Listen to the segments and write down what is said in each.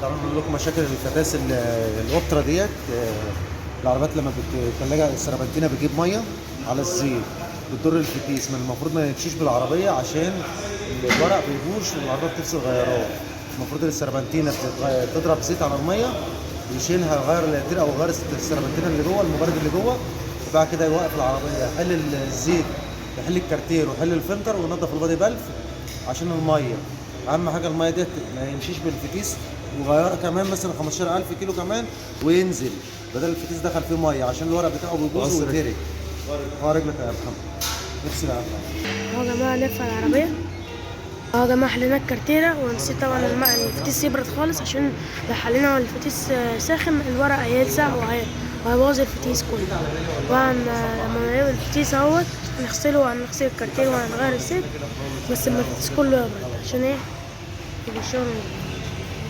تعالوا نقول لكم مشاكل الفتاس الأوبترا ديت. العربيات لما الثلاجة السربنتينة بتجيب مية على الزيت بتضر الفتيس، من المفروض ما يمشيش بالعربية عشان الورق بيبوظ والعربية بتفصل غيارات. المفروض السربنتينة تضرب زيت على المية يشيلها، يغير الاتير او يغير السربنتينة اللي جوه، المبرد اللي جوه، وبعد كده يوقف العربية، يحل الزيت، يحل الكارتير ويحل الفلتر وينضف البادي بلف عشان المية. اهم حاجه الميه ديت ما يمشيش بالفتيس، وغيرها كمان مثلا 15000 كيلو كمان وينزل بدل الفتيس دخل فيه ميه عشان الورق بتاعه بيبوظ ويتهري. رجلك يا محمد نفسي اهو يا جماعه لف على العربيه. اهو يا جماعه حلينا الكارتيره، ونسيت طبعا الفتيس يبرد خالص، عشان لو حلينا الفتيس ساخن الورق هيلزق وهيبوظ الفتيس كله. طبعا لما نلاقي الفتيس اهوت هنغسله، هنغسل الكارتير وهنغير الزيت، بس لما الفتيس كله يبرد عشان ايه يبقى الشغل.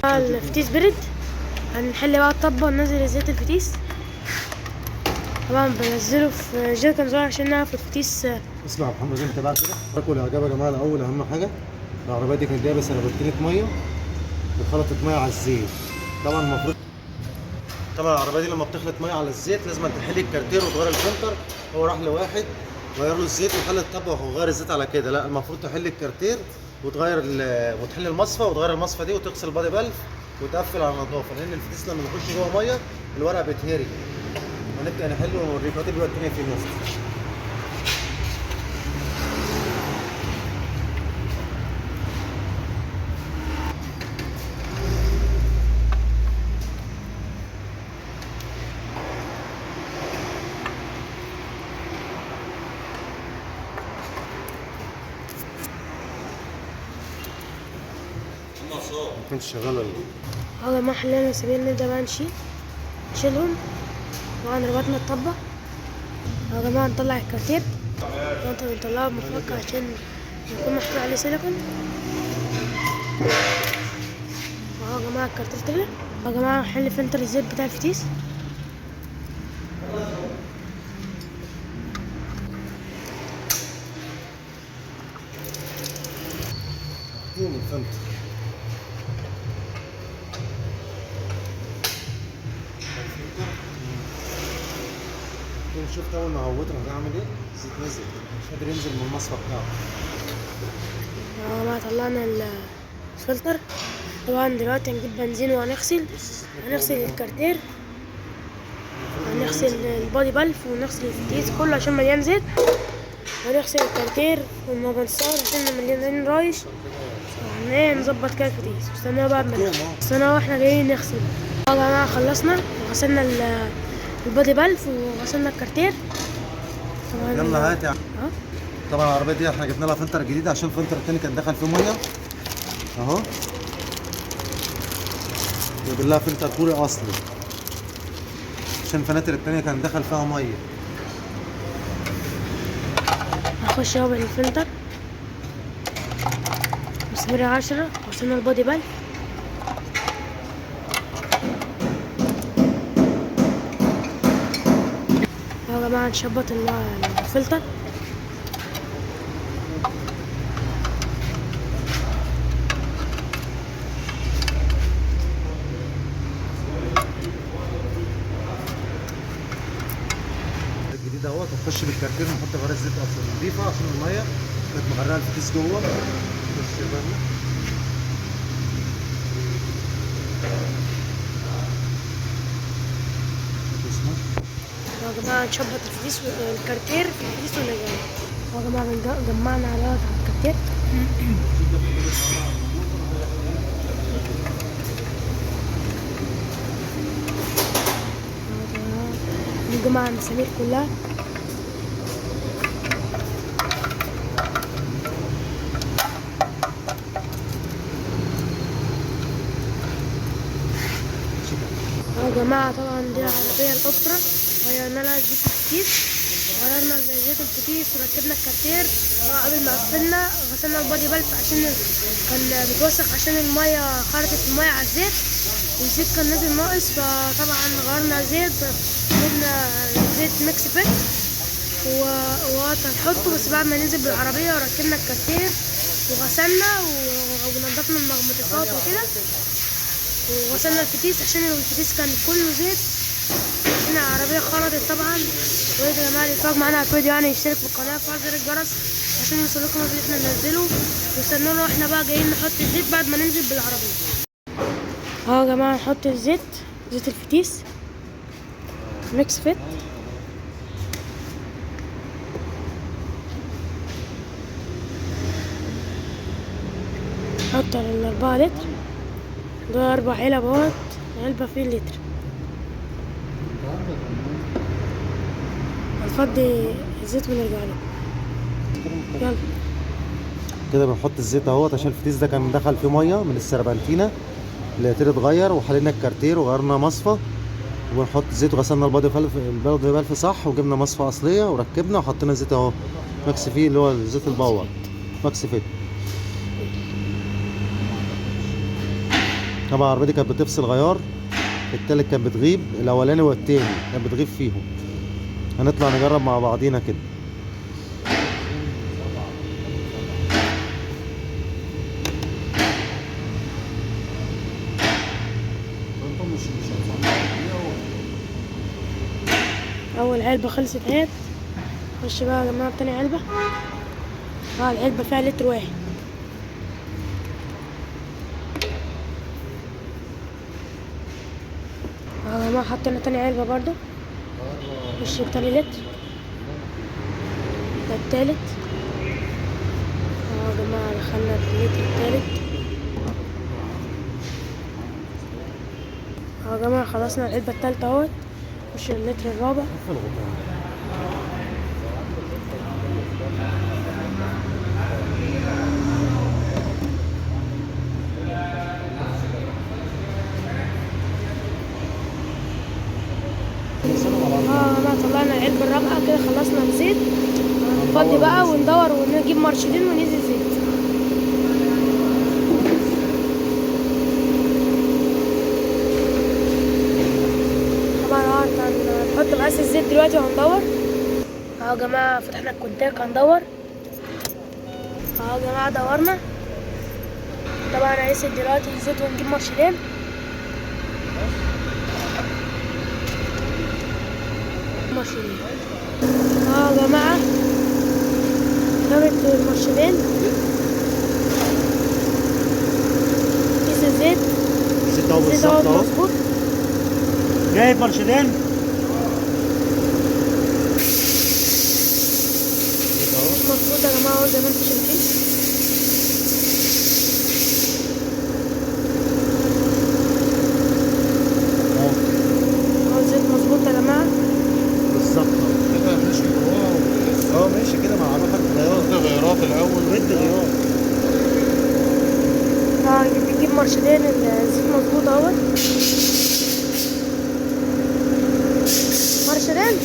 الفتيس برد، هنحل بقى الطبة وننزل زيت الفتيس. طبعا بنزله في جيركن صغير عشان نعرف الفتيس. اسمع يا محمد، انت بقى كده ركوا الاعجاب يا جماعه. الاول اهم حاجه العربيه دي كانت جايبه سربنتينه ميه وخلطت ميه على الزيت. طبعا المفروض العربيه دي لما بتخلط ميه على الزيت لازم تحل الكارتير وتغير الفلتر. هو راح لواحد غير له الزيت وحل الطبه وغير الزيت على كده، لا المفروض تحل الكارتير وتغير وتحل المصفى وتغير المصفى دي وتغسل البادي بلف وتقفل على النظافه، لان الفتيس لما بيخش جوه ميه الورق بيتهري. ونبدا نحله ونوريك دلوقتي الدنيا فين وسط. ما كنتش شغال ولا اهو يا جماعه حلينا سبيل، نبدا بقى نشيلهم. طبعا ربطنا الطبة. اهو يا جماعه نطلع الكارتير، نطلعه بمفك عشان يكون محطوط عليه سيليكون. اهو يا جماعه الكارتير طلع. اهو يا جماعه نحل فلتر الزيت بتاع الفتيس. الفلتر شفت اول ما هوته هعمل ايه؟ الزيت نزل مش قادر ينزل من المصفى بتاعه. اهو يا جماعه طلعنا الفلتر. طبعا دلوقتي هنجيب بنزين وهنغسل الكارتير، هنغسل البادي بلف ونغسل الفتيس كله عشان مليان زيت، ونغسل الكارتير وما بنساش عشان مليان رايش. نظبط كده الفتيس. استنوا بقى استنوا واحنا جايين نغسل. يا جماعه خلصنا وغسلنا البادي بلف وغسلنا الكارتير. يلا هات يا عم. طبعا العربيه دي احنا جبنا لها فلتر جديد عشان الفلتر التاني كان دخل فيه ميه. اهو جايب لها فلتر كوري اصلي عشان الفلاتر التانيه كان دخل فيها ميه. هخش اهو بالفلتر مسمار 10 وغسلنا البادي بلف. يا جماعه نشبط الفلتر. الجديد اهوت هتخش بالكارتير ونحط غرز زيت اصلا نضيفه عشان الميه كانت مغرقه الفتيس جوه. يا جماعه نشبط الفتيس والكارتير في الفتيس ولا جاي. يا جماعه جمعنا على الكارتير. نجمع المسامير كلها. يا جماعة طبعا دي عربية الأوبترا، غيرنا لها زيت الفتيس، غيرنا زيت الفتيس وركبنا الكارتير. قبل ما قفلنا غسلنا البادي بلف عشان كان متوسخ، عشان المية خرجت المية على الزيت والزيت كان نازل ناقص. فطبعا غيرنا زيت، جبنا زيت ميكس فيت وهنحطه بس بعد ما ننزل بالعربية، وركبنا الكارتير وغسلنا ونضفنا المغناطيسات وكده. وغسلنا الفتيس عشان الفتيس كان كله زيت. هنا العربية خلطت طبعا. ويا جماعة اللي يتفرج معانا على الفيديو يعني يشترك في القناة ويفعل زر الجرس عشان يوصلكم اللي احنا ننزله، واستنونا واحنا بقى جايين نحط الزيت بعد ما ننزل بالعربية. اهو يا جماعة نحط الزيت، زيت الفتيس ميكس فيت. نحط على 4 لتر، دول 4 علب اهوت، علبة فيه لتر. هنفضي الزيت ونرجع له. يلا كده بنحط الزيت اهوت عشان الفتيس ده كان دخل فيه ميه من السربنتينه اللي اتغير، وحلينا الكارتير وغيرنا مصفى، ونحط زيت وغسلنا البلد بلف صح، وجبنا مصفى اصليه وركبنا وحطينا زيت اهو ماكس فيه اللي هو زيت الباور ماكس فيت. طبعا العربيه دي كانت بتفصل غيار، التالت كان بتغيب، الاولاني والتاني كان بتغيب فيهم. هنطلع نجرب مع بعضينا كده. اول علبة خلصت اهي، نخش بقى يا جماعة بتاني علبة. العلبة فيها لتر واحد. يا جماعة حطينا تاني علبة برضو، نخش بتاني لتر، ده التالت. يا جماعة دخلنا اللتر التالت. يا جماعة خلصنا العلبة التالتة اهوت، نخش اللتر الرابع. ما طلعنا العلبة الرابعة كده، خلصنا الزيت. هنفضي بقى وندور ونجيب مرشدين وننزل زيت. طبعا هنحط مقاس الزيت دلوقتي وهندور. اهو يا جماعة فتحنا الكونتاك هندور. اهو يا جماعة دورنا. طبعا هنقيس دلوقتي الزيت ونجيب مرشدين. اهو يا جماعة دورت المرشدين، كيس الزيت. الزيت اهو بالظبط اهو، مظبوط. جايب مرشدين مظبوط يا جماعة اهو زي ما انتم شايفين. اهو الزيت مظبوط يا جماعة بالظبط كده ماشي جواه. ماشي كده مع عربية غيرات الاول ودي غيار. بنجيب مرشدين، الزيت مظبوط اهوت. مرشدين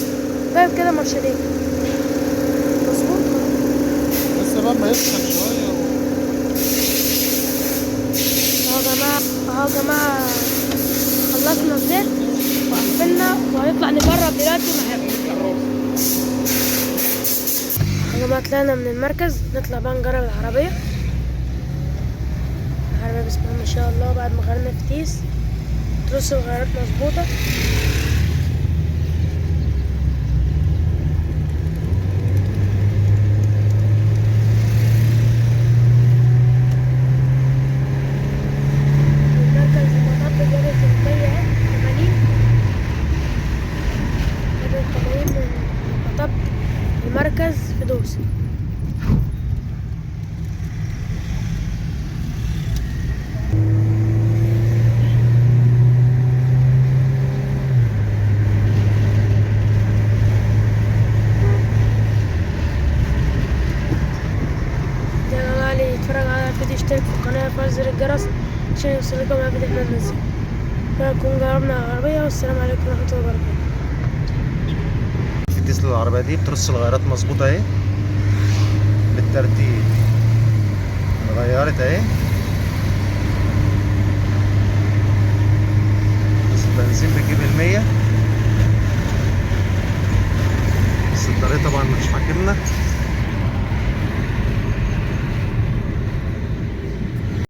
جايب كده مرشدين مظبوط. بس بقى ما يسخن شويه اهو يا جماعة خلصنا الزيت وقفلنا، وهنطلع نجرب دلوقتي معاكم. يا جماعة طلعنا من المركز، نطلع بقى نجرب العربية. العربية بسم الله ما شاء الله بعد ما غيرنا فتيس، تروس الغيارات مظبوطة. المركز المطب جابت 180 من مطب المركز في دوسة. يتفرج على الفيديو يشترك في القناة ويفعل زر الجرس عشان يوصلكم الفيديو اللي احنا بننزله. نكون جربنا العربية، والسلام عليكم ورحمة الله وبركاته. فتيس العربية دي بترص الغيارات مظبوطة اهي بالترتيب، اتغيرت اهي، بس البنزين بيجيب 100، بس الطريق طبعا مش حاكمنا.